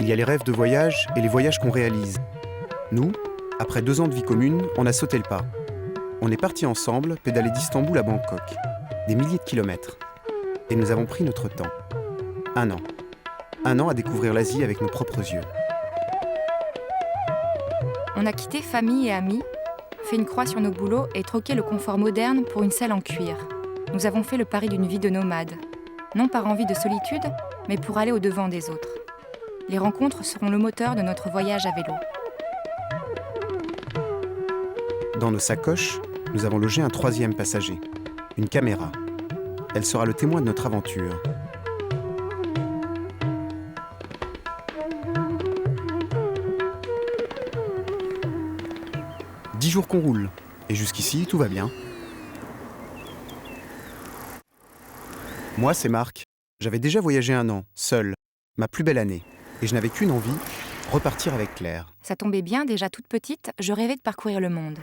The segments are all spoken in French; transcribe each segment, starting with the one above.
Il y a les rêves de voyage et les voyages qu'on réalise. Nous, après 2 ans de vie commune, on a sauté le pas. On est partis ensemble pédaler d'Istanbul à Bangkok. Des milliers de kilomètres. Et nous avons pris notre temps. 1 an. 1 an à découvrir l'Asie avec nos propres yeux. On a quitté famille et amis, fait une croix sur nos boulots et troqué le confort moderne pour une selle en cuir. Nous avons fait le pari d'une vie de nomade. Non par envie de solitude, mais pour aller au-devant des autres. Les rencontres seront le moteur de notre voyage à vélo. Dans nos sacoches, nous avons logé un 3e passager, une caméra. Elle sera le témoin de notre aventure. « 10 jours qu'on roule, et jusqu'ici, tout va bien. » Moi, c'est Marc. J'avais déjà voyagé 1 an, seul, ma plus belle année. Et je n'avais qu'une envie, repartir avec Claire. Ça tombait bien, déjà toute petite, je rêvais de parcourir le monde.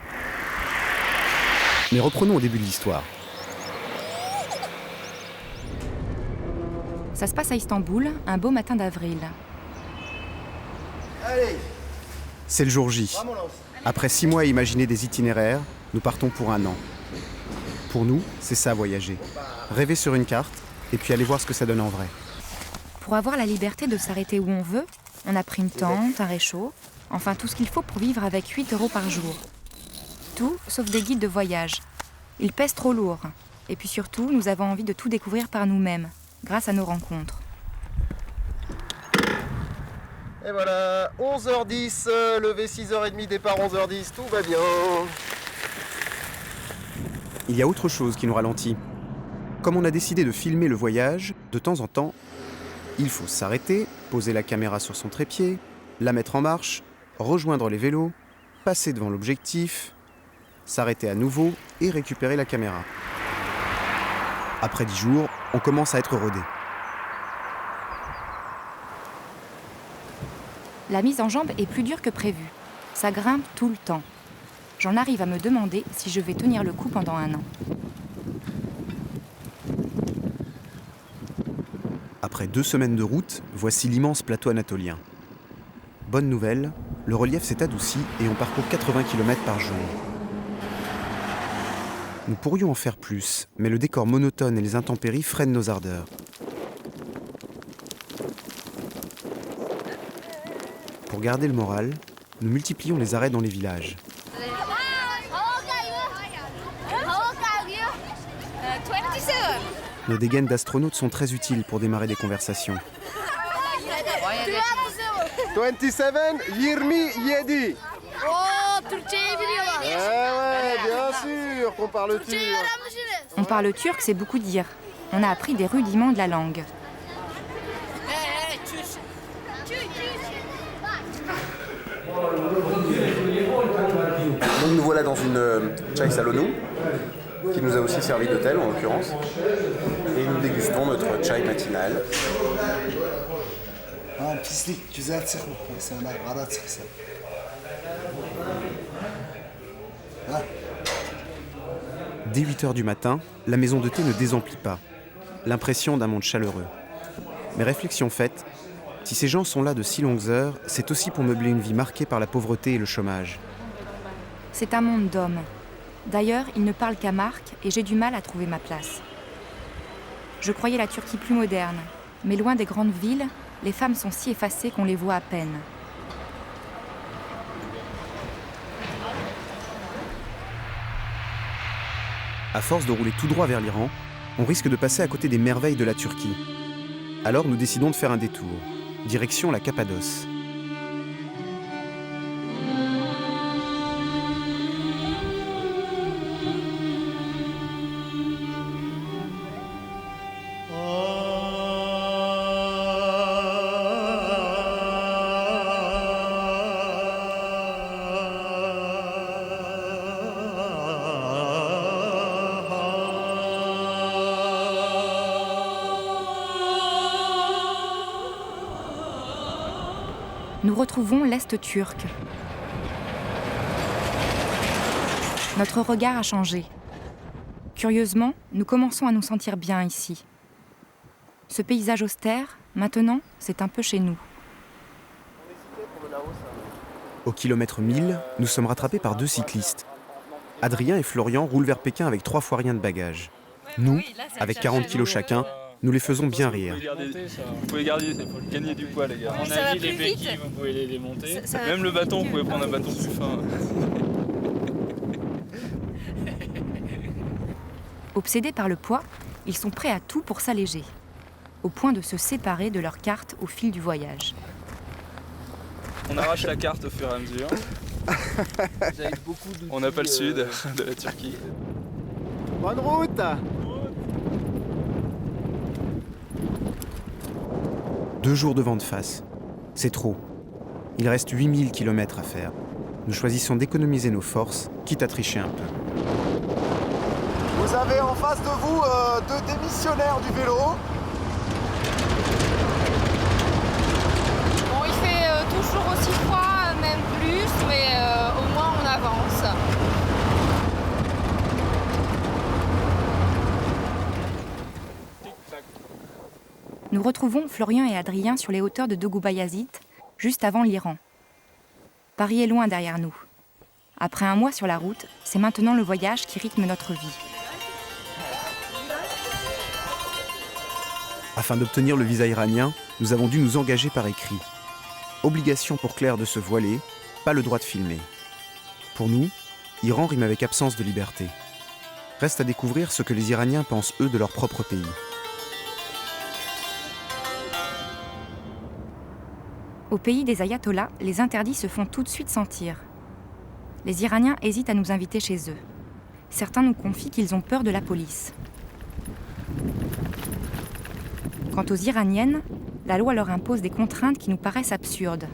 Mais reprenons au début de l'histoire. Ça se passe à Istanbul, un beau matin d'avril. Allez, C'est le jour J. vámonos. Après 6 mois à imaginer des itinéraires, nous partons pour 1 an. Pour nous, c'est ça voyager. Rêver sur une carte, et puis aller voir ce que ça donne en vrai. Pour avoir la liberté de s'arrêter où on veut, on a pris une tente, un réchaud, enfin tout ce qu'il faut pour vivre avec 8 € par jour. Tout, sauf des guides de voyage. Ils pèsent trop lourd. Et puis surtout, nous avons envie de tout découvrir par nous-mêmes, grâce à nos rencontres. Et voilà, 11h10, levé 6h30, départ 11h10, tout va bien. Il y a autre chose qui nous ralentit. Comme on a décidé de filmer le voyage, de temps en temps, il faut s'arrêter, poser la caméra sur son trépied, la mettre en marche, rejoindre les vélos, passer devant l'objectif, s'arrêter à nouveau et récupérer la caméra. Après 10 jours, on commence à être rodé. La mise en jambe est plus dure que prévu. Ça grimpe tout le temps. J'en arrive à me demander si je vais tenir le coup pendant 1 an. Après 2 semaines de route, voici l'immense plateau anatolien. Bonne nouvelle, le relief s'est adouci et on parcourt 80 km par jour. Nous pourrions en faire plus, mais le décor monotone et les intempéries freinent nos ardeurs. Pour garder le moral, nous multiplions les arrêts dans les villages. Nos dégaines d'astronautes sont très utiles pour démarrer des conversations. 27, 27. Türkçeyi biliyorlar. Ouais, bien sûr qu'on parle turc. On parle turc, c'est beaucoup dire. On a appris des rudiments de la langue. Donc nous voilà dans une chai salonu, qui nous a aussi servi d'hôtel en l'occurrence. Et nous dégustons notre chai matinale. Ha pislik güzel çıkmış mesela kara çıksa. Dès 8h du matin, la maison de thé ne désemplit pas. L'impression d'un monde chaleureux. Mais réflexion faite, si ces gens sont là de si longues heures, c'est aussi pour meubler une vie marquée par la pauvreté et le chômage. C'est un monde d'hommes. D'ailleurs, ils ne parlent qu'à Marc et j'ai du mal à trouver ma place. Je croyais la Turquie plus moderne, mais loin des grandes villes, les femmes sont si effacées qu'on les voit à peine. À force de rouler tout droit vers l'Iran, on risque de passer à côté des merveilles de la Turquie. Alors nous décidons de faire un détour. Direction la Cappadoce. Nous retrouvons l'Est turc. Notre regard a changé. Curieusement, nous commençons à nous sentir bien ici. Ce paysage austère, maintenant, c'est un peu chez nous. Au kilomètre 1000, nous sommes rattrapés par 2 cyclistes. Adrien et Florian roulent vers Pékin avec 3 fois rien de bagages. Nous, avec 40 kilos chacun, nous les faisons bien rire. Vous pouvez garder, il faut gagner du poids les gars. Ça va plus vite. Vous pouvez les démonter. Ça va Même plus le bâton, vite. vous pouvez prendre un bâton plus fin. Obsédés par le poids, ils sont prêts à tout pour s'alléger, au point de se séparer de leur carte au fil du voyage. On arrache la carte au fur et à mesure. On n'a pas le sud de la Turquie. Bonne route. 2 jours de vent de face. C'est trop. Il reste 8000 km à faire. Nous choisissons d'économiser nos forces, quitte à tricher un peu. Vous avez en face de vous 2 démissionnaires du vélo. Bon, il fait toujours aussi froid, même plus, mais au moins on avance. Nous retrouvons Florian et Adrien sur les hauteurs de Dogoubayazit, juste avant l'Iran. Paris est loin derrière nous. Après un mois sur la route, c'est maintenant le voyage qui rythme notre vie. Afin d'obtenir le visa iranien, nous avons dû nous engager par écrit. Obligation pour Claire de se voiler, pas le droit de filmer. Pour nous, Iran rime avec absence de liberté. Reste à découvrir ce que les Iraniens pensent eux de leur propre pays. Au pays des ayatollahs, les interdits se font tout de suite sentir. Les Iraniens hésitent à nous inviter chez eux. Certains nous confient qu'ils ont peur de la police. Quant aux Iraniennes, la loi leur impose des contraintes qui nous paraissent absurdes.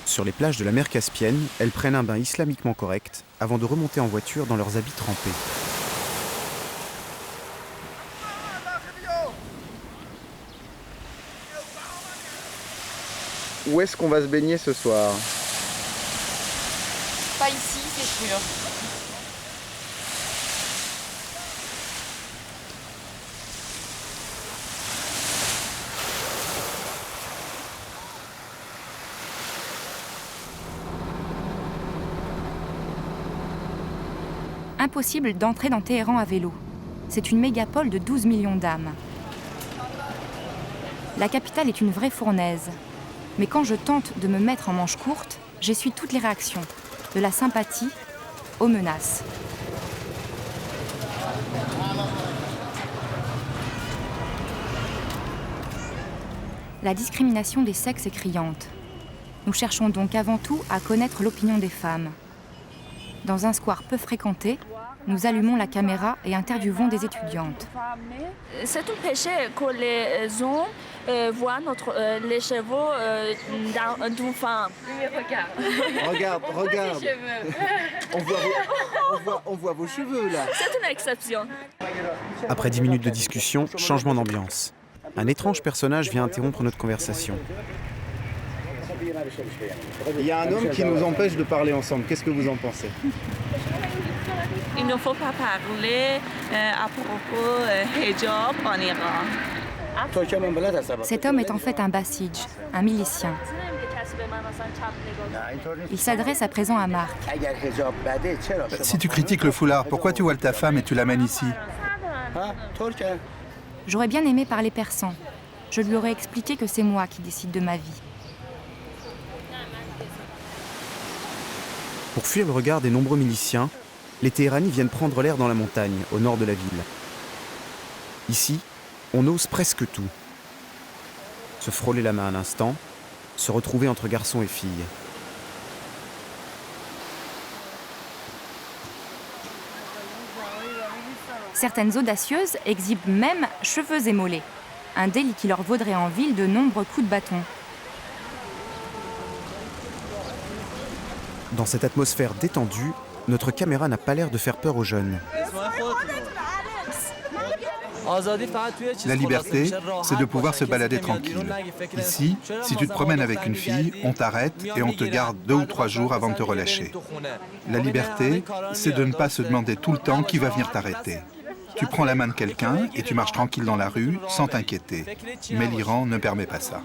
Sur les plages de la mer Caspienne, elles prennent un bain islamiquement correct avant de remonter en voiture dans leurs habits trempés. Où est-ce qu'on va se baigner ce soir? Pas ici, c'est sûr. Impossible d'entrer dans Téhéran à vélo. C'est une mégapole de 12 millions d'âmes. La capitale est une vraie fournaise. Mais quand je tente de me mettre en manches courtes, j'essuie toutes les réactions, de la sympathie aux menaces. La discrimination des sexes est criante. Nous cherchons donc avant tout à connaître l'opinion des femmes. Dans un square peu fréquenté, nous allumons la caméra et interviewons des étudiantes. C'est un péché que les hommes voient les chevaux d'une femme. Regarde. On voit vos cheveux là. C'est une exception. Après 10 minutes de discussion, changement d'ambiance. Un étrange personnage vient interrompre notre conversation. Il y a un homme qui nous empêche de parler ensemble. Qu'est-ce que vous en pensez? Il ne faut pas parler à propos hijab en Iran. Cet homme est en fait un basij, un milicien. Il s'adresse à présent à Marc. Si tu critiques le foulard, pourquoi tu voiles ta femme et tu l'amènes ici? J'aurais bien aimé parler persan. Je lui aurais expliqué que c'est moi qui décide de ma vie. Pour fuir le regard des nombreux miliciens, les Téhéranis viennent prendre l'air dans la montagne, au nord de la ville. Ici, on ose presque tout. Se frôler la main un instant, se retrouver entre garçons et filles. Certaines audacieuses exhibent même cheveux émolés, un délit qui leur vaudrait en ville de nombreux coups de bâton. Dans cette atmosphère détendue, notre caméra n'a pas l'air de faire peur aux jeunes. La liberté, c'est de pouvoir se balader tranquille. Ici, si tu te promènes avec une fille, on t'arrête et on te garde 2 ou 3 jours avant de te relâcher. La liberté, c'est de ne pas se demander tout le temps qui va venir t'arrêter. Tu prends la main de quelqu'un et tu marches tranquille dans la rue sans t'inquiéter. Mais l'Iran ne permet pas ça.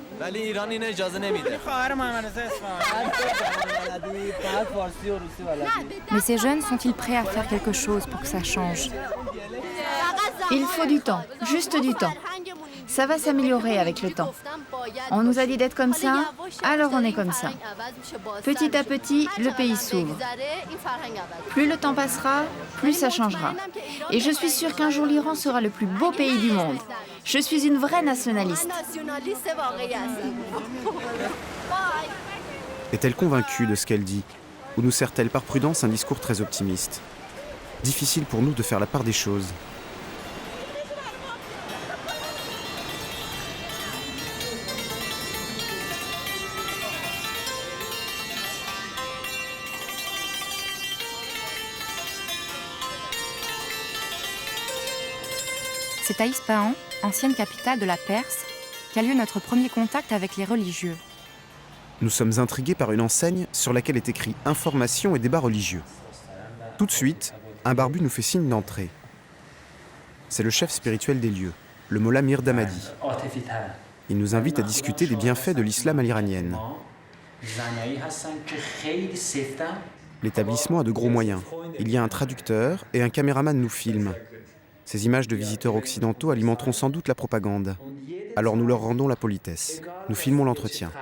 Mais ces jeunes sont-ils prêts à faire quelque chose pour que ça change? Il faut du temps, juste du temps. Ça va s'améliorer avec le temps. On nous a dit d'être comme ça, alors on est comme ça. Petit à petit, le pays s'ouvre. Plus le temps passera, plus ça changera. Et je suis sûre qu'un jour l'Iran sera le plus beau pays du monde. Je suis une vraie nationaliste. Est-elle convaincue de ce qu'elle dit? Ou nous sert-elle par prudence un discours très optimiste? Difficile pour nous de faire la part des choses. C'est à Ispahan, ancienne capitale de la Perse, qu'a lieu notre premier contact avec les religieux. Nous sommes intrigués par une enseigne sur laquelle est écrit « Information et débat religieux ». Tout de suite, un barbu nous fait signe d'entrer. C'est le chef spirituel des lieux, le mollah Mirdamadi. Il nous invite à discuter des bienfaits de l'islam à l'iranienne. L'établissement a de gros moyens. Il y a un traducteur et un caméraman nous filme. Ces images de visiteurs occidentaux alimenteront sans doute la propagande. Alors nous leur rendons la politesse. Nous filmons l'entretien.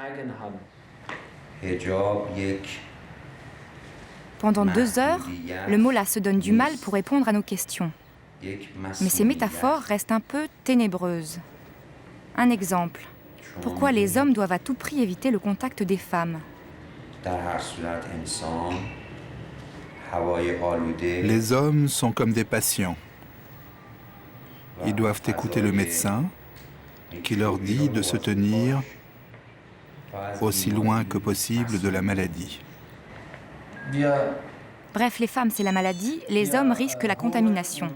Pendant 2 heures, le mollah se donne du mal pour répondre à nos questions. Mais ces métaphores restent un peu ténébreuses. Un exemple. Pourquoi les hommes doivent à tout prix éviter le contact des femmes? Les hommes sont comme des patients. Ils doivent écouter le médecin qui leur dit de se tenir aussi loin que possible de la maladie. Bref, les femmes, c'est la maladie, les hommes risquent la contamination.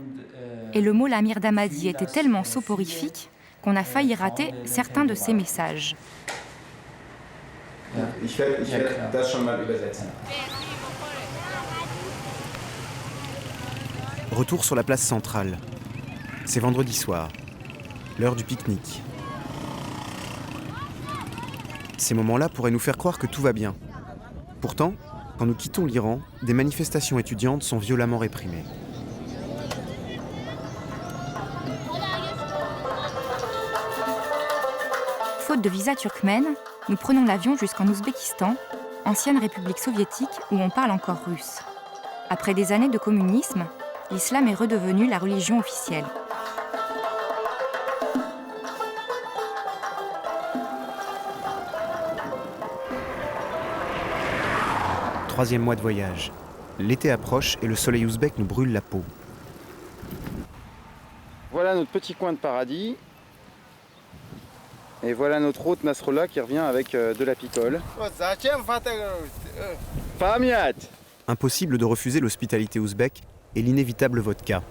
Et le mollah Mirdamadi était tellement soporifique qu'on a failli rater certains de ses messages. Retour sur la place centrale. C'est vendredi soir, l'heure du pique-nique. Ces moments-là pourraient nous faire croire que tout va bien. Pourtant, quand nous quittons l'Iran, des manifestations étudiantes sont violemment réprimées. Faute de visa turkmène, nous prenons l'avion jusqu'en Ouzbékistan, ancienne république soviétique où on parle encore russe. Après des années de communisme, l'islam est redevenu la religion officielle. Troisième mois de voyage. L'été approche et le soleil ouzbek nous brûle la peau. Voilà notre petit coin de paradis. Et voilà notre hôte Nasrallah qui revient avec de la picole. Fahmiat! Impossible de refuser l'hospitalité ouzbek et l'inévitable vodka.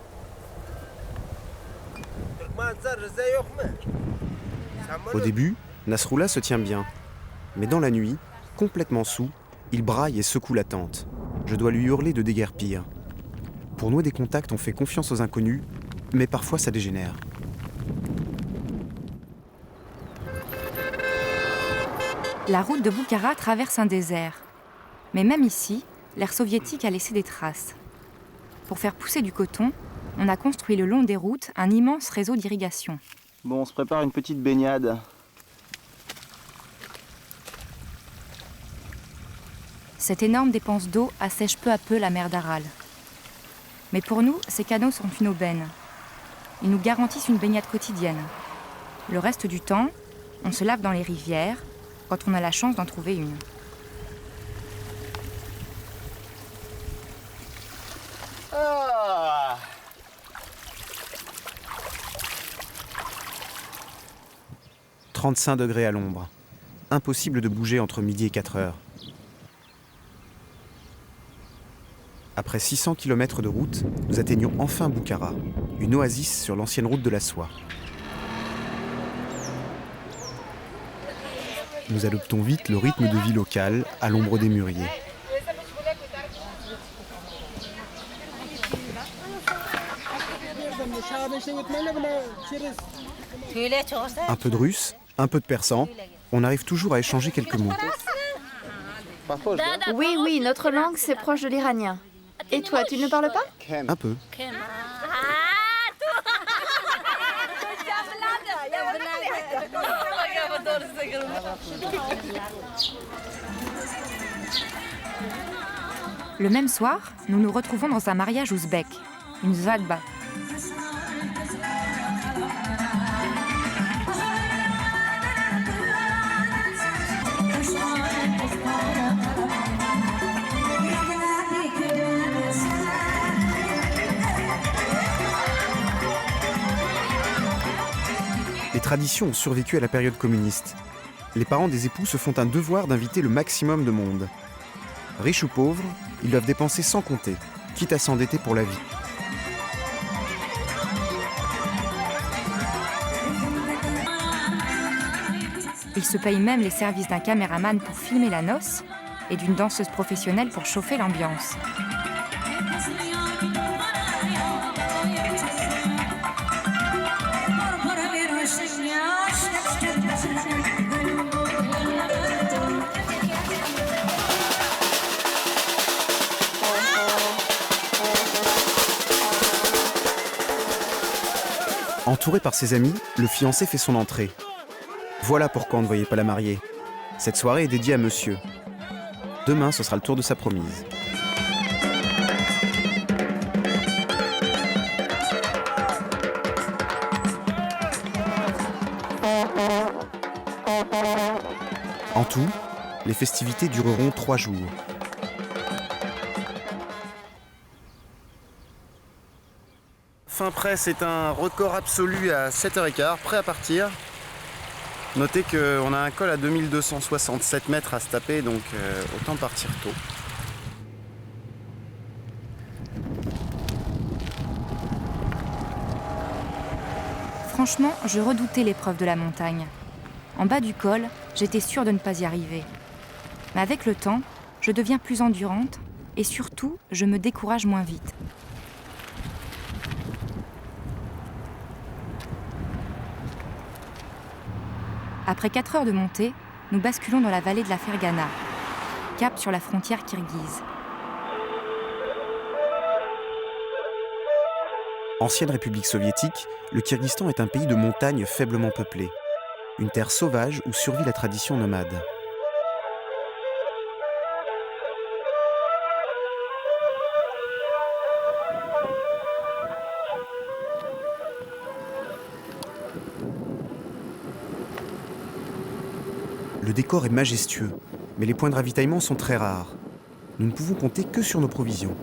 Au début, Nasrallah se tient bien. Mais dans la nuit, complètement saoul, il braille et secoue la tente. Je dois lui hurler de déguerpir. Pour nouer des contacts, on fait confiance aux inconnus, mais parfois ça dégénère. La route de Boukhara traverse un désert. Mais même ici, l'ère soviétique a laissé des traces. Pour faire pousser du coton, on a construit le long des routes un immense réseau d'irrigation. Bon, on se prépare une petite baignade. Cette énorme dépense d'eau assèche peu à peu la mer d'Aral. Mais pour nous, ces canaux sont une aubaine. Ils nous garantissent une baignade quotidienne. Le reste du temps, on se lave dans les rivières, quand on a la chance d'en trouver une. Ah 35 degrés à l'ombre. Impossible de bouger entre midi et 4 heures. Après 600 km de route, nous atteignons enfin Boukhara, une oasis sur l'ancienne route de la soie. Nous adoptons vite le rythme de vie local à l'ombre des mûriers. Un peu de russe, un peu de persan, on arrive toujours à échanger quelques mots. Oui, oui, notre langue, c'est proche de l'iranien. Et toi, tu ne parles pas? Un peu. Le même soir, nous nous retrouvons dans un mariage ouzbek, une svadba. Les traditions ont survécu à la période communiste. Les parents des époux se font un devoir d'inviter le maximum de monde. Riches ou pauvres, ils doivent dépenser sans compter, quitte à s'endetter pour la vie. Ils se payent même les services d'un caméraman pour filmer la noce et d'une danseuse professionnelle pour chauffer l'ambiance. Entouré par ses amis, le fiancé fait son entrée. Voilà pourquoi on ne voyait pas la mariée. Cette soirée est dédiée à monsieur. Demain, ce sera le tour de sa promise. En tout, les festivités dureront 3 jours. Fin prêt, c'est un record absolu à 7h15, prêt à partir. Notez qu'on a un col à 2267 mètres à se taper, donc autant partir tôt. Franchement, je redoutais l'épreuve de la montagne. En bas du col, j'étais sûre de ne pas y arriver. Mais avec le temps, je deviens plus endurante et surtout, je me décourage moins vite. Après 4 heures de montée, nous basculons dans la vallée de la Fergana, cap sur la frontière kirghize. Ancienne République soviétique, le Kirghizstan est un pays de montagne faiblement peuplé. Une terre sauvage où survit la tradition nomade. Le décor est majestueux, mais les points de ravitaillement sont très rares. Nous ne pouvons compter que sur nos provisions.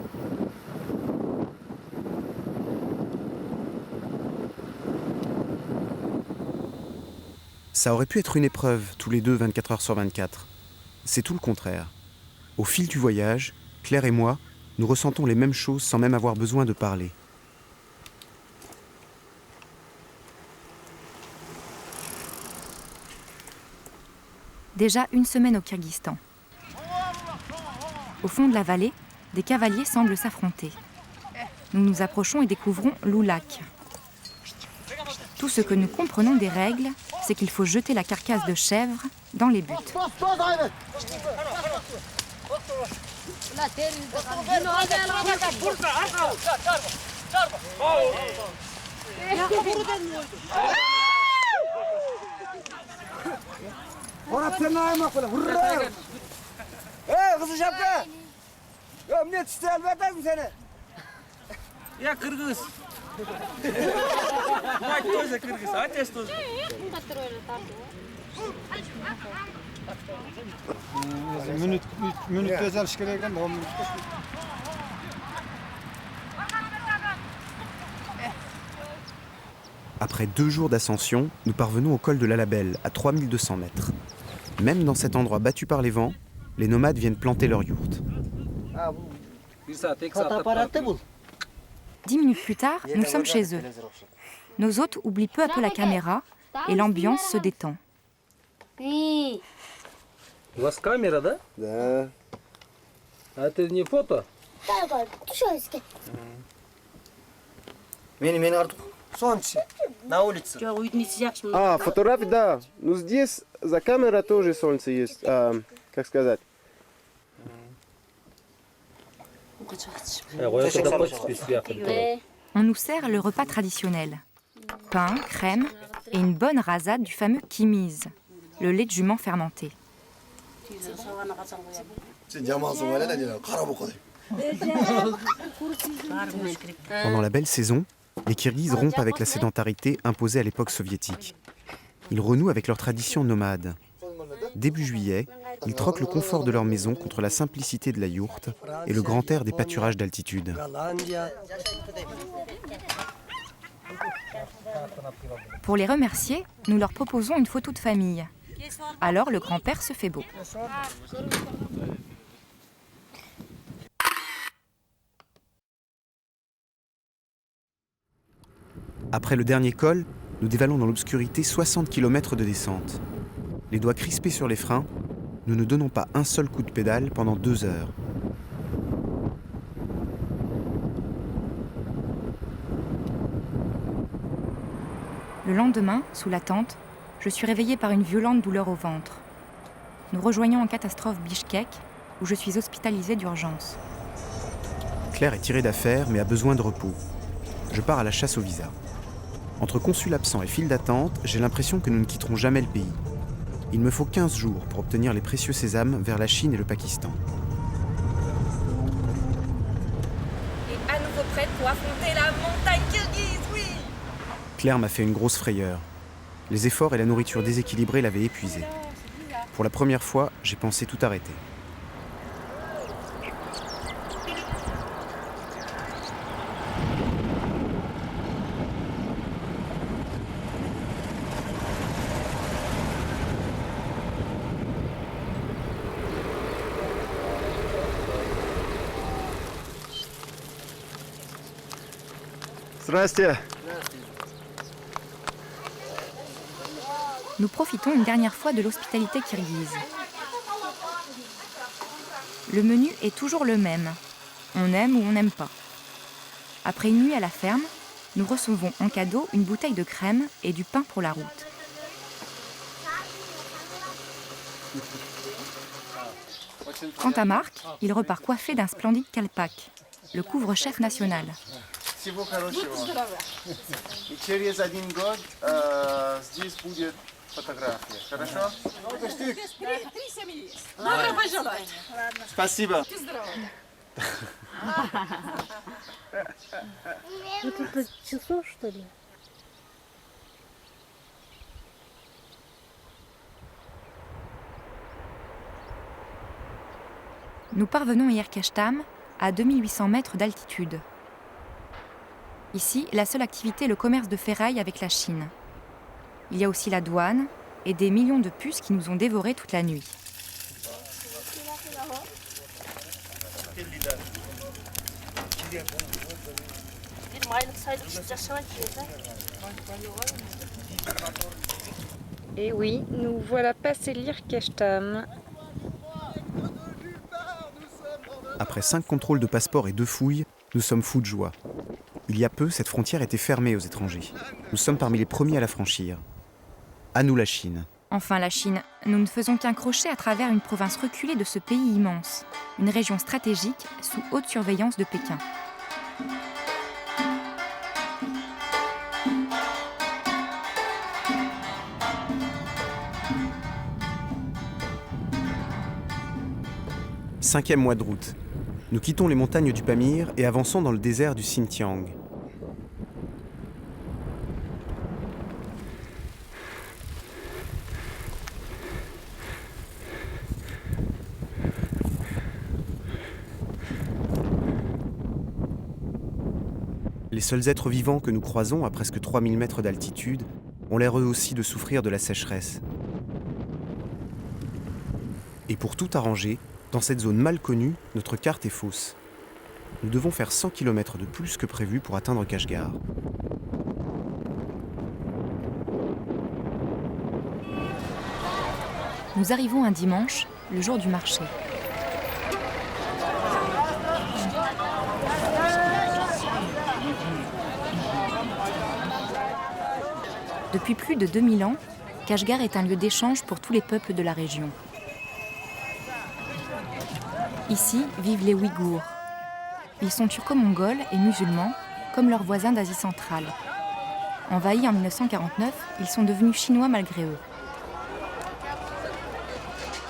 Ça aurait pu être une épreuve, tous les deux 24 heures sur 24. C'est tout le contraire. Au fil du voyage, Claire et moi, nous ressentons les mêmes choses sans même avoir besoin de parler. Déjà une semaine au Kirghizstan. Au fond de la vallée, des cavaliers semblent s'affronter. Nous nous approchons et découvrons l'oulak. Tout ce que nous comprenons des règles, c'est qu'il faut jeter la carcasse de chèvre dans les buttes. Après 2 jours d'ascension, nous parvenons au col de l'Alabelle, à 3200 mètres. Même dans cet endroit battu par les vents, les nomades viennent planter leur yourte. 10 minutes plus tard, nous sommes chez eux. Nos hôtes oublient peu à peu la caméra et l'ambiance se détend. У вас камера, да? Да. А это не фото? А, фотографии, да. Ну здесь за камерой тоже солнце есть. Как сказать? On nous sert le repas traditionnel. Pain, crème et une bonne rasade du fameux kimiz, le lait de jument fermenté. Pendant la belle saison, les Kirghizes rompent avec la sédentarité imposée à l'époque soviétique. Ils renouent avec leur tradition nomade. Début juillet, ils troquent le confort de leur maison contre la simplicité de la yourte et le grand air des pâturages d'altitude. Pour les remercier, nous leur proposons une photo de famille. Alors le grand-père se fait beau. Après le dernier col, nous dévalons dans l'obscurité 60 km de descente. Les doigts crispés sur les freins, nous ne donnons pas un seul coup de pédale pendant 2 heures. Le lendemain, sous la tente, je suis réveillée par une violente douleur au ventre. Nous rejoignons en catastrophe Bichkek, où je suis hospitalisée d'urgence. Claire est tirée d'affaire, mais a besoin de repos. Je pars à la chasse au visa. Entre consul absent et file d'attente, j'ai l'impression que nous ne quitterons jamais le pays. Il me faut 15 jours pour obtenir les précieux sésames vers la Chine et le Pakistan. Et à nouveau prête pour affronter la montagne kirghize, oui! Claire m'a fait une grosse frayeur. Les efforts et la nourriture déséquilibrée l'avaient épuisée. Pour la première fois, j'ai pensé tout arrêter. Здрасте. Nous profitons une dernière fois de l'hospitalité kirghize. Le menu est toujours le même. On aime ou on n'aime pas. Après une nuit à la ferme, nous recevons en cadeau une bouteille de crème et du pain pour la route. Quant à Marc, il repart coiffé d'un splendide calpac, le couvre-chef national. Всего хорошего. И через 1 год здесь будет фотография. Хорошо? Спасибо. Это часов, что ли? Nous parvenons à Erkashtam, à 2800 mètres d'altitude. Ici, la seule activité est le commerce de ferraille avec la Chine. Il y a aussi la douane et des millions de puces qui nous ont dévorés toute la nuit. Et oui, nous voilà passés l'Erkashtam. Après 5 contrôles de passeport et 2 fouilles, nous sommes fous de joie. Il y a peu, cette frontière était fermée aux étrangers. Nous sommes parmi les premiers à la franchir. À nous la Chine. Enfin la Chine, nous ne faisons qu'un crochet à travers une province reculée de ce pays immense, une région stratégique sous haute surveillance de Pékin. Cinquième mois de route. Nous quittons les montagnes du Pamir et avançons dans le désert du Xinjiang. Les seuls êtres vivants que nous croisons à presque 3000 mètres d'altitude ont l'air eux aussi de souffrir de la sécheresse. Et pour tout arranger, dans cette zone mal connue, notre carte est fausse. Nous devons faire 100 km de plus que prévu pour atteindre Kashgar. Nous arrivons un dimanche, le jour du marché. Depuis plus de 2000 ans, Kashgar est un lieu d'échange pour tous les peuples de la région. Ici vivent les Ouïghours. Ils sont turco-mongols et musulmans, comme leurs voisins d'Asie centrale. Envahis en 1949, ils sont devenus chinois malgré eux.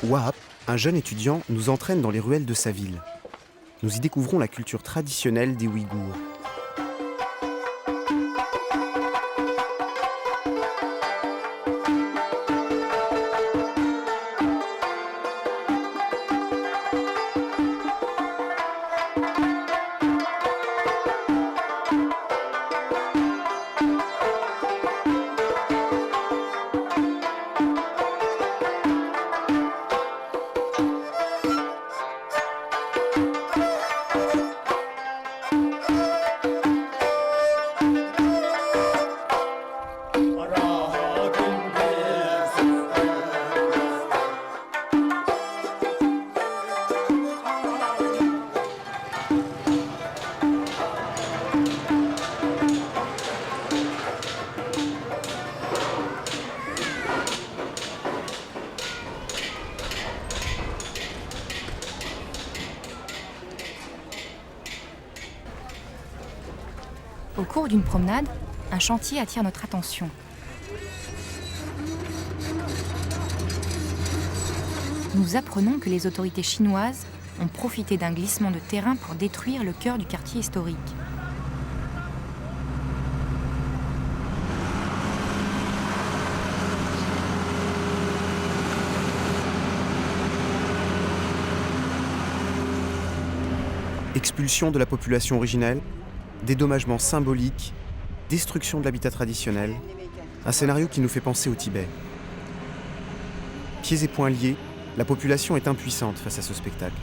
Wahab, un jeune étudiant, nous entraîne dans les ruelles de sa ville. Nous y découvrons la culture traditionnelle des Ouïghours. Au cours d'une promenade, un chantier attire notre attention. Nous apprenons que les autorités chinoises ont profité d'un glissement de terrain pour détruire le cœur du quartier historique. Expulsion de la population originelle, dédommagement symbolique, destruction de l'habitat traditionnel, un scénario qui nous fait penser au Tibet. Pieds et poings liés, la population est impuissante face à ce spectacle.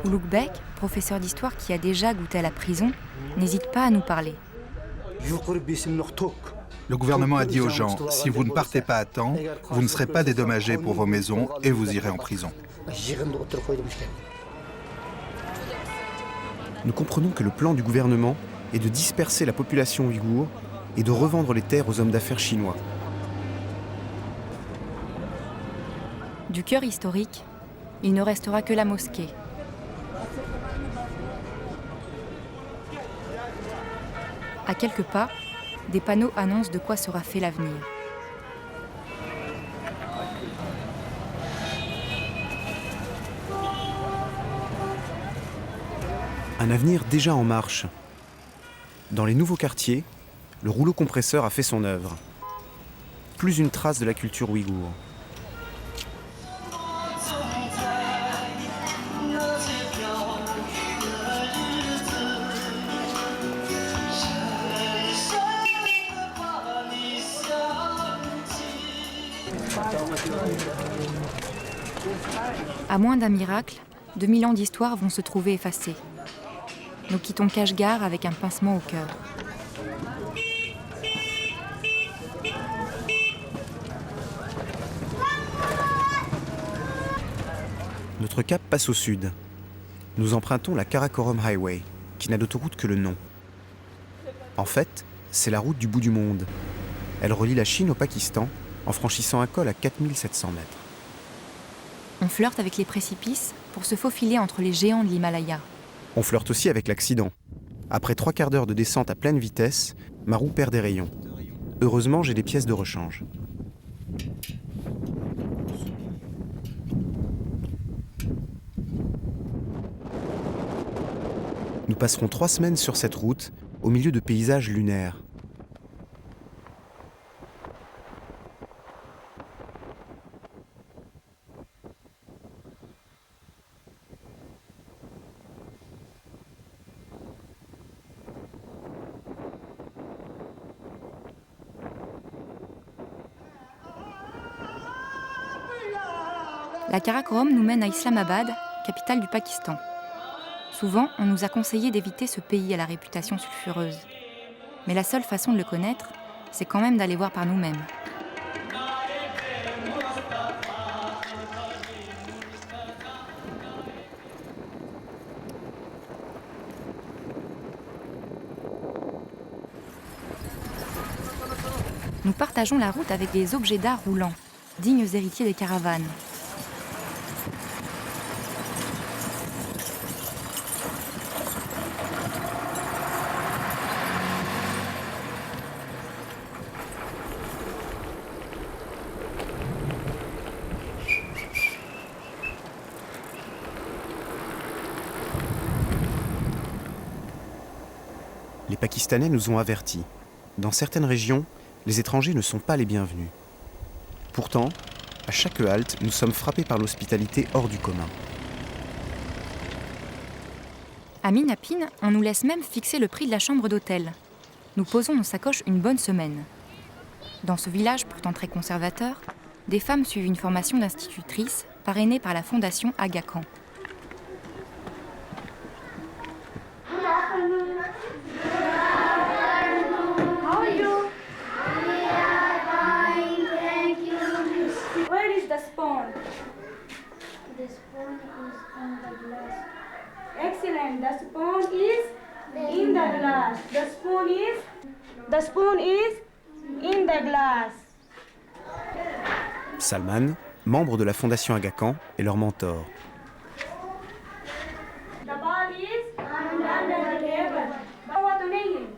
Ulugh-Bek, professeur d'histoire qui a déjà goûté à la prison, n'hésite pas à nous parler. Le gouvernement a dit aux gens, si vous ne partez pas à temps, vous ne serez pas dédommagés pour vos maisons et vous irez en prison. Nous comprenons que le plan du gouvernement est de disperser la population ouïghour et de revendre les terres aux hommes d'affaires chinois. Du cœur historique, il ne restera que la mosquée. À quelques pas, des panneaux annoncent de quoi sera fait l'avenir. Un avenir déjà en marche. Dans les nouveaux quartiers, le rouleau compresseur a fait son œuvre. Plus une trace de la culture ouïghour. À moins d'un miracle, 2000 ans d'histoire vont se trouver effacés. Nous quittons Kashgar avec un pincement au cœur. Notre cap passe au sud. Nous empruntons la Karakoram Highway, qui n'a d'autoroute que le nom. En fait, c'est la route du bout du monde. Elle relie la Chine au Pakistan en franchissant un col à 4700 mètres. On flirte avec les précipices pour se faufiler entre les géants de l'Himalaya. On flirte aussi avec l'accident. Après 3 quarts d'heure de descente à pleine vitesse, ma roue perd des rayons. Heureusement, j'ai des pièces de rechange. Nous passerons 3 semaines sur cette route, au milieu de paysages lunaires. La Karakoram nous mène à Islamabad, capitale du Pakistan. Souvent, on nous a conseillé d'éviter ce pays à la réputation sulfureuse. Mais la seule façon de le connaître, c'est quand même d'aller voir par nous-mêmes. nous partageons la route avec des objets d'art roulants, dignes héritiers des caravanes. Les Pakistanais nous ont avertis. Dans certaines régions, les étrangers ne sont pas les bienvenus. Pourtant, à chaque halte, nous sommes frappés par l'hospitalité hors du commun. À Minapin, on nous laisse même fixer le prix de la chambre d'hôtel. Nous posons nos sacoches une bonne semaine. Dans ce village pourtant très conservateur, des femmes suivent une formation d'institutrices parrainée par la fondation Aga Khan. Excellent. The spoon is in the glass. The spoon is in the glass. Salman, membre de la fondation Aga Khan, est leur mentor. The ball is under the table. What to make?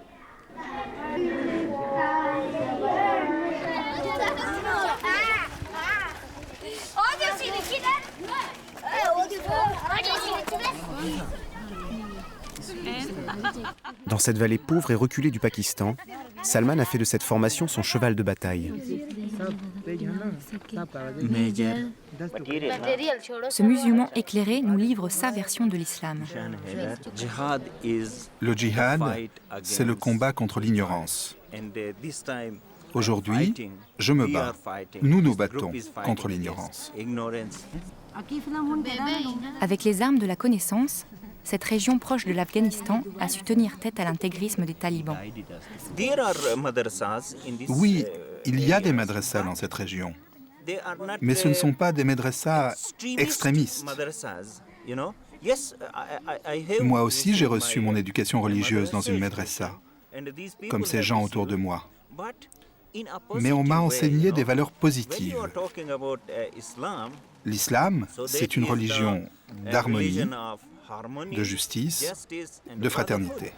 Dans cette vallée pauvre et reculée du Pakistan, Salman a fait de cette formation son cheval de bataille. Ce musulman éclairé nous livre sa version de l'islam. Le djihad, c'est le combat contre l'ignorance. Aujourd'hui, je me bats. Nous nous battons contre l'ignorance. Avec les armes de la connaissance, cette région proche de l'Afghanistan a su tenir tête à l'intégrisme des talibans. Oui, il y a des madrasas dans cette région, mais ce ne sont pas des madrasas extrémistes. Moi aussi, j'ai reçu mon éducation religieuse dans une madrasa, comme ces gens autour de moi. Mais on m'a enseigné des valeurs positives. L'islam, c'est une religion d'harmonie, de justice, de fraternité.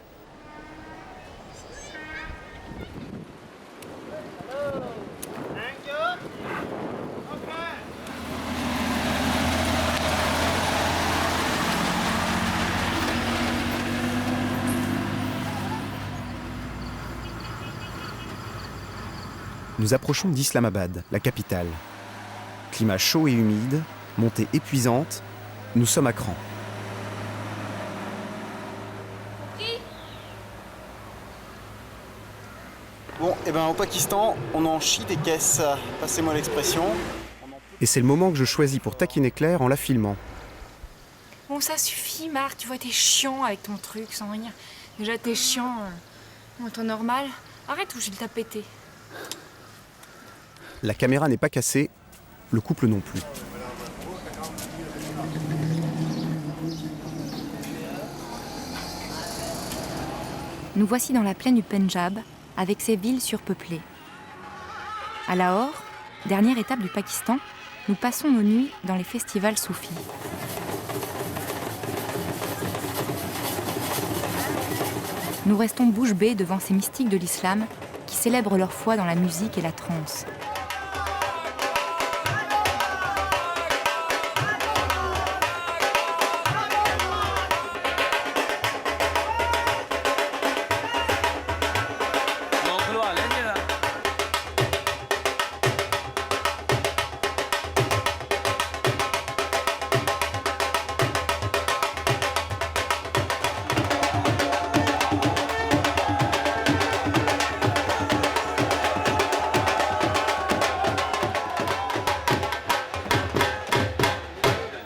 Nous approchons d'Islamabad, la capitale. Climat chaud et humide, montée épuisante, nous sommes à cran. Bon, et ben au Pakistan, on en chie des caisses, passez-moi l'expression. Et c'est le moment que je choisis pour taquiner Claire en la filmant. Bon, ça suffit, Marc, tu vois, t'es chiant avec ton truc, sans rien. Déjà, t'es chiant en temps normal. Arrête ou je vais te péter. La caméra n'est pas cassée, le couple non plus. Nous voici dans la plaine du Pendjab, avec ses villes surpeuplées. À Lahore, dernière étape du Pakistan, nous passons nos nuits dans les festivals soufis. Nous restons bouche bée devant ces mystiques de l'islam qui célèbrent leur foi dans la musique et la trance.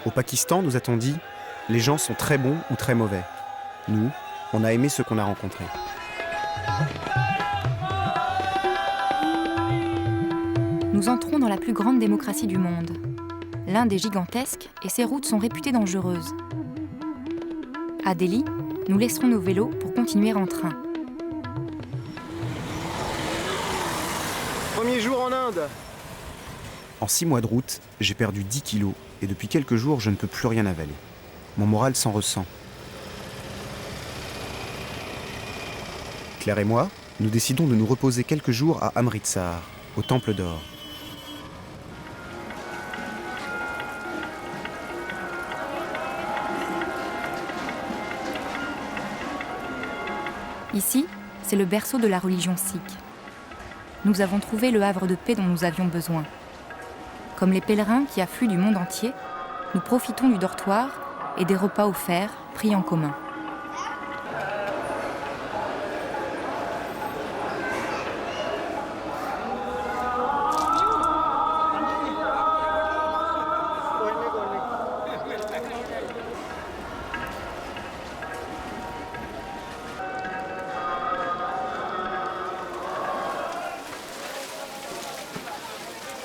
Au Pakistan, nous a-t-on dit, les gens sont très bons ou très mauvais. Nous, on a aimé ceux qu'on a rencontrés. Nous entrons dans la plus grande démocratie du monde. L'Inde est gigantesque et ses routes sont réputées dangereuses. À Delhi, nous laisserons nos vélos pour continuer en train. en Inde. En 6 mois de route, j'ai perdu 10 kilos et depuis quelques jours, je ne peux plus rien avaler. Mon moral s'en ressent. Claire et moi, nous décidons de nous reposer quelques jours à Amritsar, au Temple d'Or. Ici, c'est le berceau de la religion sikh. Nous avons trouvé le havre de paix dont nous avions besoin. Comme les pèlerins qui affluent du monde entier, nous profitons du dortoir et des repas offerts, pris en commun.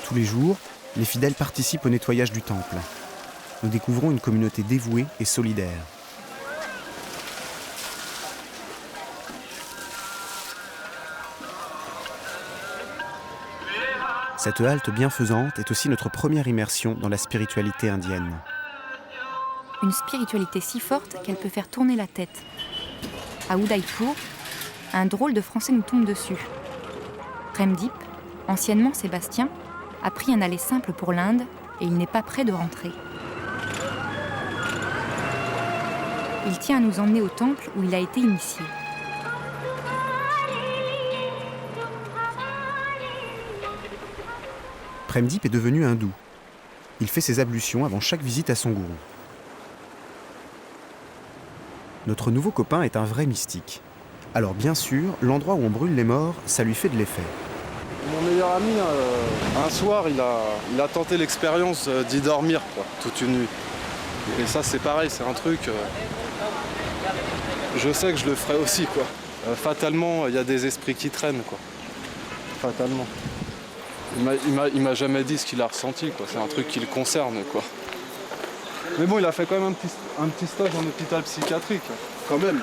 Tous les jours, les fidèles participent au nettoyage du temple. Nous découvrons une communauté dévouée et solidaire. Cette halte bienfaisante est aussi notre première immersion dans la spiritualité indienne. Une spiritualité si forte qu'elle peut faire tourner la tête. À Udaipur, un drôle de français nous tombe dessus. Premdeep, anciennement Sébastien, a pris un aller simple pour l'Inde et il n'est pas prêt de rentrer. Il tient à nous emmener au temple où il a été initié. Premdeep est devenu hindou. Il fait ses ablutions avant chaque visite à son gourou. Notre nouveau copain est un vrai mystique. Alors bien sûr, l'endroit où on brûle les morts, ça lui fait de l'effet. Mon meilleur ami, un soir, il a tenté l'expérience d'y dormir, quoi, toute une nuit. Et ça, c'est pareil, c'est un truc... je sais que je le ferai aussi, quoi. Fatalement, il y a des esprits qui traînent, quoi. Fatalement. Il m'a jamais dit ce qu'il a ressenti, quoi. C'est un truc qui le concerne, quoi. Mais bon, il a fait quand même un petit stage en hôpital psychiatrique, quand même.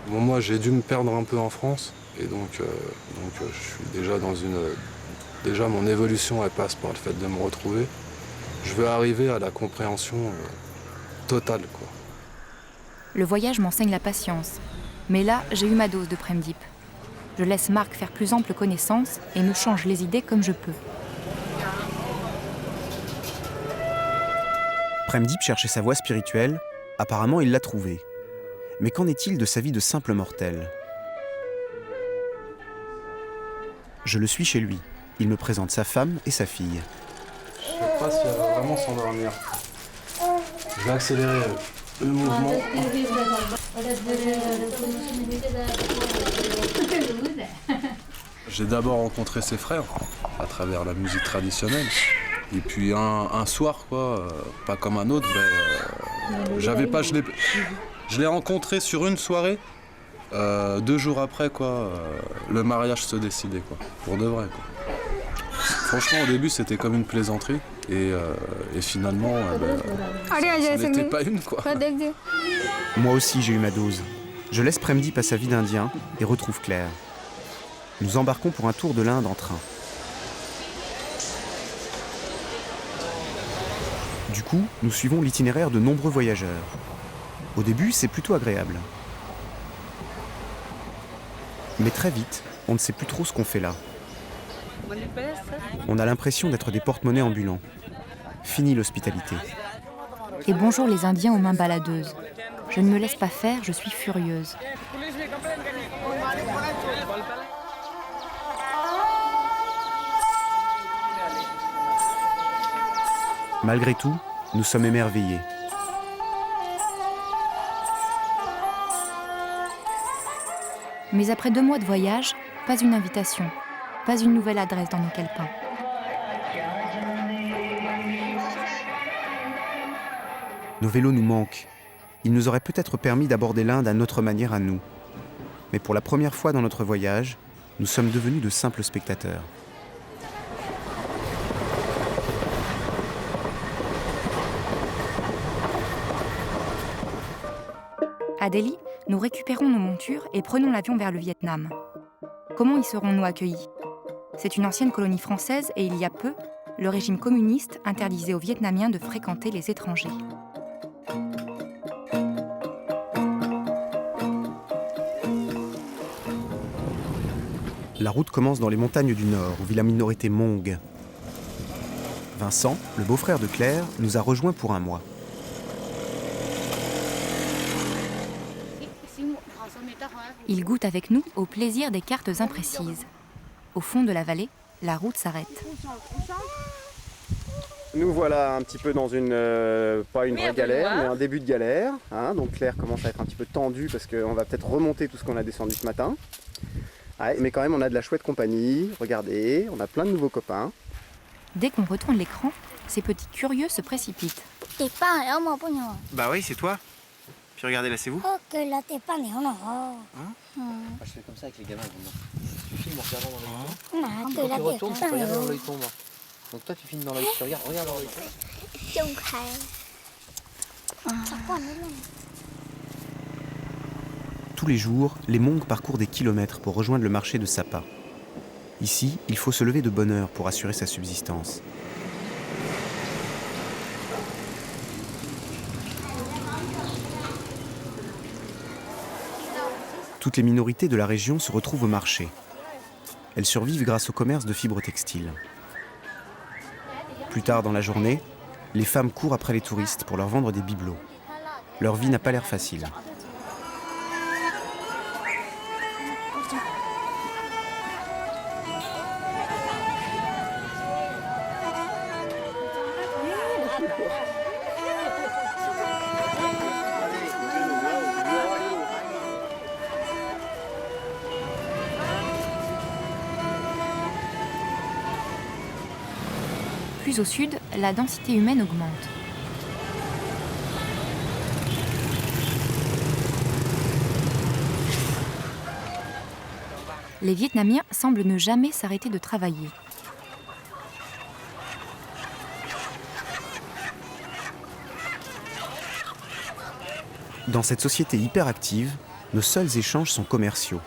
Bon, moi, j'ai dû me perdre un peu en France, et donc je suis déjà dans une... Déjà, mon évolution, elle passe par le fait de me retrouver. Je veux arriver à la compréhension totale, quoi. Le voyage m'enseigne la patience. Mais là, j'ai eu ma dose de Premdeep. Je laisse Marc faire plus ample connaissance et me change les idées comme je peux. Premdeep cherchait sa voie spirituelle. Apparemment, il l'a trouvée. Mais qu'en est-il de sa vie de simple mortel ? Je le suis chez lui. Il me présente sa femme et sa fille. Je sais pas si elle va vraiment s'endormir. Je vais accélérer le mouvement. J'ai d'abord rencontré ses frères à travers la musique traditionnelle. Et puis un soir, quoi, pas comme un autre, je l'ai rencontré sur une soirée. 2 jours après, quoi, le mariage se décidait, quoi, pour de vrai, quoi. Franchement, au début, c'était comme une plaisanterie. Et finalement, ce n'était pas une, quoi. Moi aussi, j'ai eu ma dose. Je laisse Premdeep à sa vie d'Indien et retrouve Claire. Nous embarquons pour un tour de l'Inde en train. Du coup, nous suivons l'itinéraire de nombreux voyageurs. Au début, c'est plutôt agréable. Mais très vite, on ne sait plus trop ce qu'on fait là. On a l'impression d'être des porte-monnaies ambulants. Fini l'hospitalité. Et bonjour les Indiens aux mains baladeuses. Je ne me laisse pas faire, je suis furieuse. Malgré tout, nous sommes émerveillés. Mais après 2 mois de voyage, pas une invitation, pas une nouvelle adresse dans nos calepins. Nos vélos nous manquent. Ils nous auraient peut-être permis d'aborder l'Inde à notre manière à nous. Mais pour la première fois dans notre voyage, nous sommes devenus de simples spectateurs. À Delhi, nous récupérons nos montures et prenons l'avion vers le Vietnam. Comment y serons-nous accueillis ? C'est une ancienne colonie française et il y a peu, le régime communiste interdisait aux Vietnamiens de fréquenter les étrangers. La route commence dans les montagnes du Nord, où vit la minorité Hmong. Vincent, le beau-frère de Claire, nous a rejoints pour un mois. Il goûte avec nous au plaisir des cartes imprécises. Au fond de la vallée, la route s'arrête. Nous voilà un petit peu dans une, pas une vraie galère, mais un début de galère. Hein, donc Claire commence à être un petit peu tendue parce qu'on va peut-être remonter tout ce qu'on a descendu ce matin. Ouais, mais quand même, on a de la chouette compagnie. Regardez, on a plein de nouveaux copains. Dès qu'on retourne l'écran, ces petits curieux se précipitent. Bah oui, c'est toi. Puis regardez, là, c'est vous. Hein? Je fais comme ça avec les gamins. Tu filmes en regardant dans l'œil. Quand tu retournes, tu regardes dans l'œil tombant. Donc toi, tu filmes dans l'œil. Tu regardes dans l'œil tombant. Tous les jours, les Hmong parcourent des kilomètres pour rejoindre le marché de Sapa. Ici, il faut se lever de bonne heure pour assurer sa subsistance. Toutes les minorités de la région se retrouvent au marché. Elles survivent grâce au commerce de fibres textiles. Plus tard dans la journée, les femmes courent après les touristes pour leur vendre des bibelots. Leur vie n'a pas l'air facile. Plus au sud, la densité humaine augmente. Les Vietnamiens semblent ne jamais s'arrêter de travailler. Dans cette société hyperactive, nos seuls échanges sont commerciaux.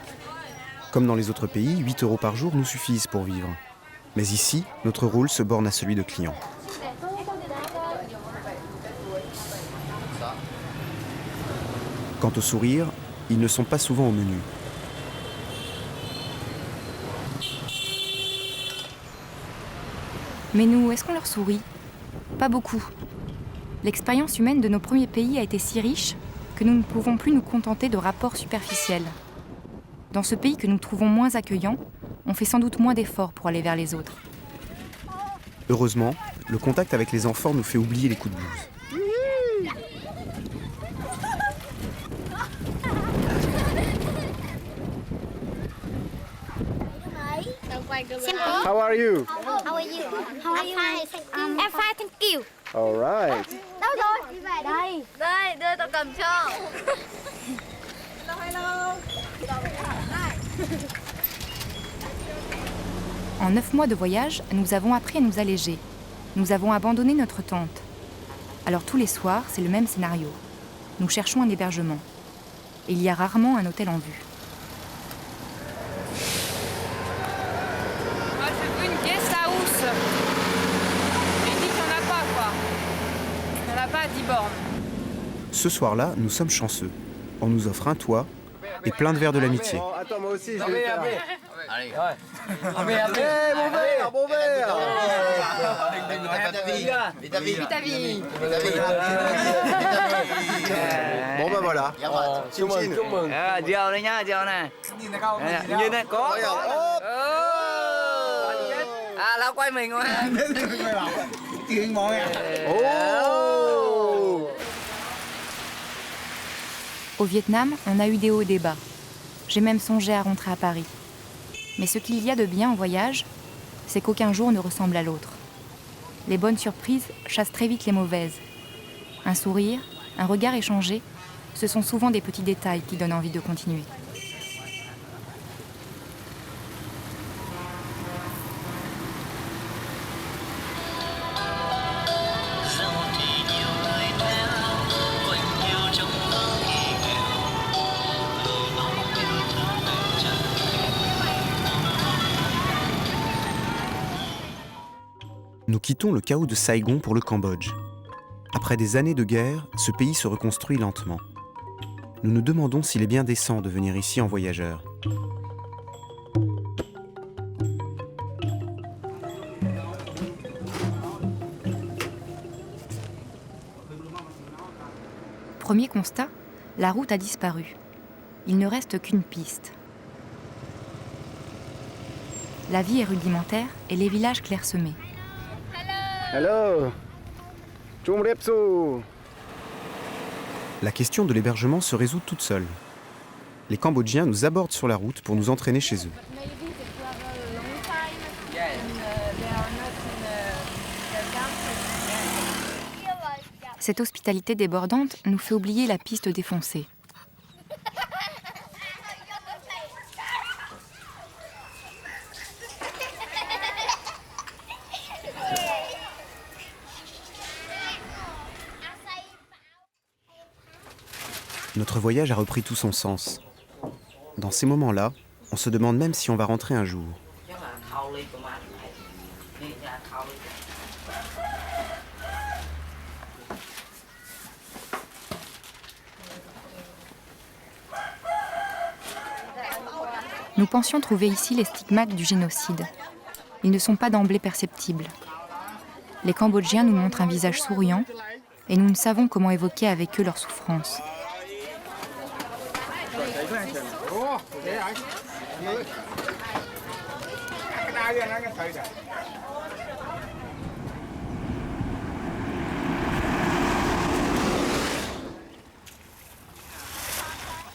Comme dans les autres pays, 8 € par jour nous suffisent pour vivre. Mais ici, notre rôle se borne à celui de client. Quant au sourire, ils ne sont pas souvent au menu. Mais nous, est-ce qu'on leur sourit ? Pas beaucoup. L'expérience humaine de nos premiers pays a été si riche que nous ne pouvons plus nous contenter de rapports superficiels. Dans ce pays que nous trouvons moins accueillant, on fait sans doute moins d'efforts pour aller vers les autres. Heureusement, le contact avec les enfants nous fait oublier les coups de blues. How are you? How are you? How are you? I'm fine, thank you. All right. Đâu rồi? Đi về đây. Đây, đưa tao cầm cho. Hello. En 9 mois de voyage, nous avons appris à nous alléger. Nous avons abandonné notre tente. Alors tous les soirs, c'est le même scénario. Nous cherchons un hébergement. Il y a rarement un hôtel en vue. Moi, je veux une guest house. Il dit qu'il n'y en a pas, quoi. Il n'y en a pas à 10 bornes. Ce soir-là, nous sommes chanceux. On nous offre un toit et plein de verres de l'amitié. Oh, attends, moi aussi, je vais faire. Allez. Bon verre, bon verre. Bon ben voilà. Chin chin. Rượu đây nhá, rượu này. Như này có. À, lão quay mình quá. Au Vietnam, on a eu des hauts et des bas. J'ai même songé à rentrer à Paris. Mais ce qu'il y a de bien en voyage, c'est qu'aucun jour ne ressemble à l'autre. Les bonnes surprises chassent très vite les mauvaises. Un sourire, un regard échangé, ce sont souvent des petits détails qui donnent envie de continuer. Nous quittons le chaos de Saigon pour le Cambodge. Après des années de guerre, ce pays se reconstruit lentement. Nous nous demandons s'il est bien décent de venir ici en voyageur. Premier constat, la route a disparu. Il ne reste qu'une piste. La vie est rudimentaire et les villages clairsemés. Hello. Chum Repso. La question de l'hébergement se résout toute seule. Les Cambodgiens nous abordent sur la route pour nous entraîner chez eux. Cette hospitalité débordante nous fait oublier la piste défoncée. Notre voyage a repris tout son sens. Dans ces moments-là, on se demande même si on va rentrer un jour. Nous pensions trouver ici les stigmates du génocide. Ils ne sont pas d'emblée perceptibles. Les Cambodgiens nous montrent un visage souriant et nous ne savons comment évoquer avec eux leur souffrance.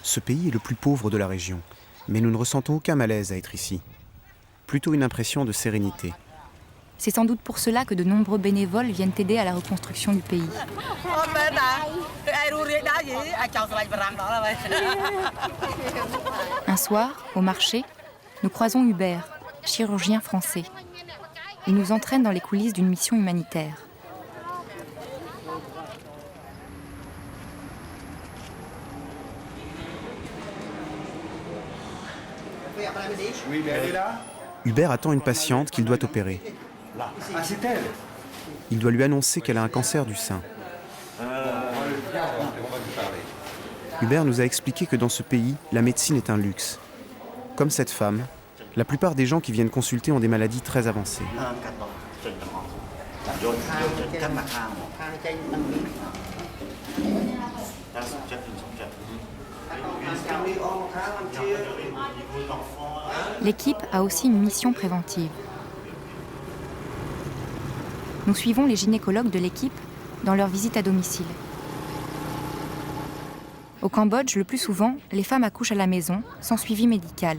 Ce pays est le plus pauvre de la région, mais nous ne ressentons aucun malaise à être ici. Plutôt une impression de sérénité. C'est sans doute pour cela que de nombreux bénévoles viennent aider à la reconstruction du pays. Un soir, au marché, nous croisons Hubert, chirurgien français. Il nous entraîne dans les coulisses d'une mission humanitaire. Hubert attend une patiente qu'il doit opérer. Ah, c'est elle. Il doit lui annoncer qu'elle a un cancer du sein. Hubert nous a expliqué que dans ce pays, la médecine est un luxe. Comme cette femme, la plupart des gens qui viennent consulter ont des maladies très avancées. L'équipe a aussi une mission préventive. Nous suivons les gynécologues de l'équipe dans leur visite à domicile. Au Cambodge, le plus souvent, les femmes accouchent à la maison, sans suivi médical.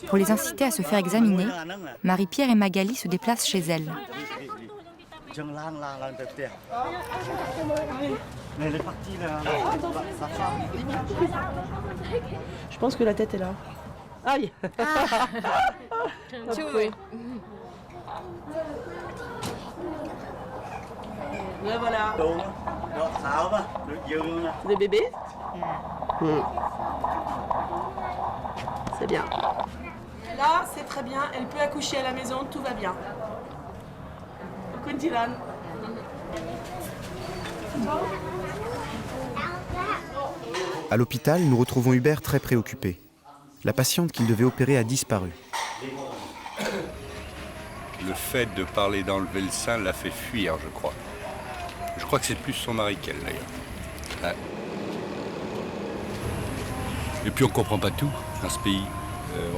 Pour les inciter à se faire examiner, Marie-Pierre et Magali se déplacent chez elles. Je pense que la tête est là. Aïe. Oui. Là voilà. Des bébés. C'est bien. Là, c'est très bien. Elle peut accoucher à la maison, tout va bien. Kuntilan. À l'hôpital, nous retrouvons Hubert très préoccupé. La patiente qu'il devait opérer a disparu. Le fait de parler d'enlever le sein l'a fait fuir, je crois. Je crois que c'est plus son mari qu'elle, d'ailleurs. Ouais. Et puis on ne comprend pas tout dans ce pays.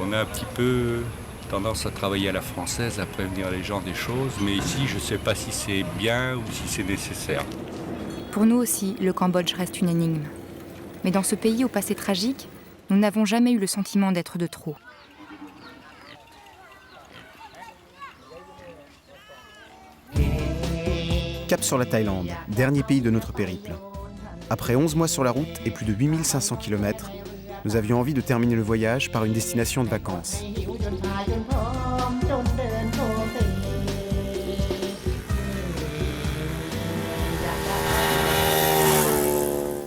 On a un petit peu tendance à travailler à la française, à prévenir les gens des choses, mais ici, je ne sais pas si c'est bien ou si c'est nécessaire. Pour nous aussi, le Cambodge reste une énigme. Mais dans ce pays au passé tragique, nous n'avons jamais eu le sentiment d'être de trop. Cap sur la Thaïlande, dernier pays de notre périple. Après 11 mois sur la route et plus de 8500 km, nous avions envie de terminer le voyage par une destination de vacances.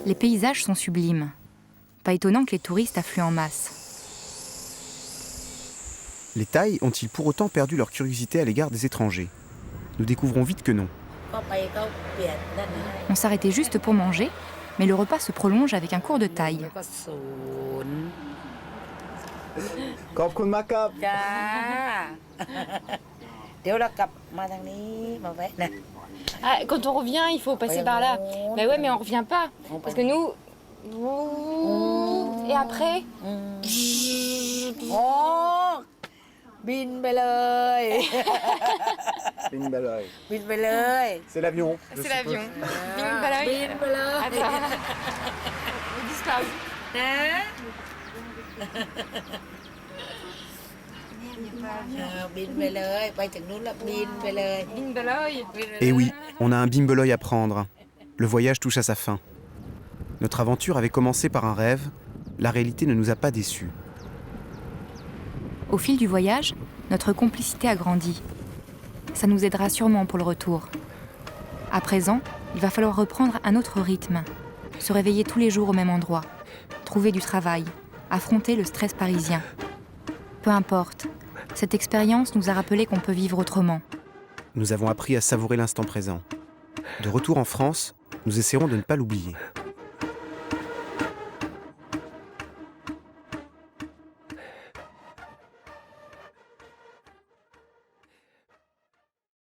Les paysages sont sublimes. Pas étonnant que les touristes affluent en masse. Les Thaïs ont-ils pour autant perdu leur curiosité à l'égard des étrangers ? nous découvrons vite que non. On s'arrêtait juste pour manger, mais le repas se prolonge avec un cours de taille. Ah, quand on revient, il faut passer par là. Mais ouais, mais on revient pas. Parce que nous... Et après C'est l'avion. C'est l'avion. Attends. Il disparu. Et oui, on a un bimbeloy à prendre. Le voyage touche à sa fin. Notre aventure avait commencé par un rêve. La réalité ne nous a pas déçus. Au fil du voyage, notre complicité a grandi. Ça nous aidera sûrement pour le retour. À présent, il va falloir reprendre un autre rythme. Se réveiller tous les jours au même endroit. Trouver du travail. Affronter le stress parisien. Peu importe. Cette expérience nous a rappelé qu'on peut vivre autrement. Nous avons appris à savourer l'instant présent. De retour en France, nous essaierons de ne pas l'oublier.